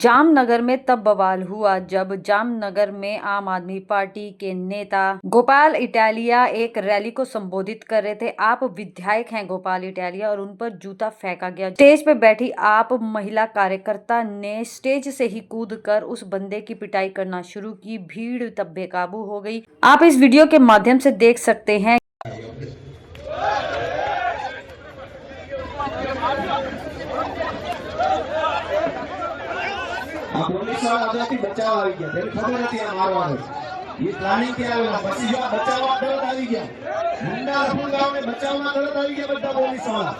जामनगर में तब बवाल हुआ जब जामनगर में आम आदमी पार्टी के नेता गोपाल इटालिया एक रैली को संबोधित कर रहे थे। आप विधायक हैं गोपाल इटालिया और उन पर जूता फेंका गया। स्टेज पे बैठी आप महिला कार्यकर्ता ने स्टेज से ही कूदकर उस बंदे की पिटाई करना शुरू की। भीड़ तब बेकाबू हो गई। आप इस वीडियो के माध्यम से देख सकते हैं। પોલીસ વાળા બચાવ આવી ગયા તેને ખબર હતી આ મારવાનો એ પ્લાનિંગ થી આવેલા પછી જો બચાવવા તરત આવી ગયા મુંડા રફુલગામને બચાવવા તરત આવી ગયા બધા પોલીસ વાળા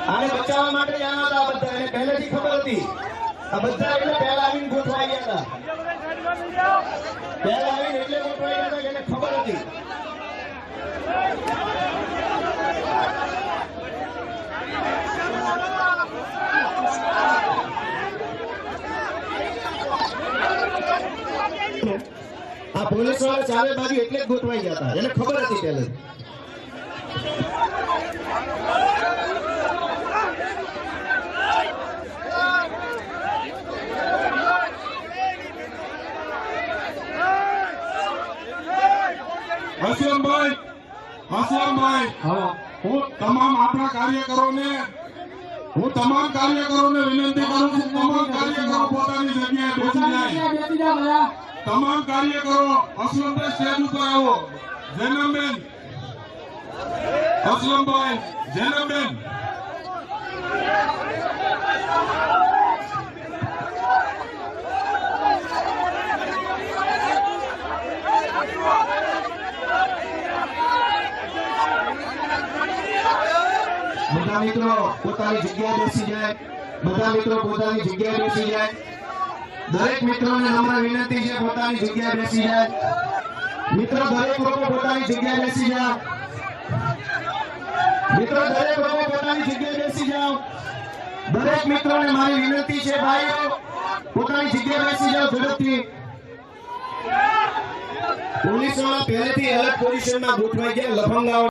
આને બચાવવા માટે જ આવ્યા હતા બધા એને પહેલેથી ખબર હતી આ બધા એટલે પહેલા આવીને ગોઠવાઈ ગયા હતા પહેલા આવીને એટલે ગોઠવાઈ ગયા હતા કે એને ખબર હતી આ પોલીસ વાળા ચારે બાજુ એટલે જ ગોઠવાઈ ગયા હતા એને ખબર હતી પહેલે હસનભાઈ હું તમામ આપણા કાર્યકરોને વિનંતી કરું છું તમામ કાર્યકરો પોતાની જગ્યાએ બેસી જાય તમામ કાર્યકરો અસલમભાઈ સ્ટેજ ઉપર આવો જૈનબેન અસલમભાઈ જૈનબેન બધા મિત્રો પોતાની જગ્યાએ બેસી જાય બધા મિત્રો પોતાની જગ્યાએ બેસી જાય દરેક મિત્રોને નમ્ર વિનંતી છે પોતાની જગ્યાએ બેસી જાય મિત્રો દરેક લોકો પોતાની જગ્યાએ બેસી જાઓ મિત્રો દરેક લોકો પોતાની જગ્યાએ બેસી જાઓ દરેક મિત્રોને મારી વિનંતી છે ભાઈઓ પોતાની જગ્યાએ બેસી જાઓ ઝડપથી પોલીસ વાળા પહેલેથી અલગ પોઝિશનમાં ગોઠવાઈ ગયા લફંગાઓ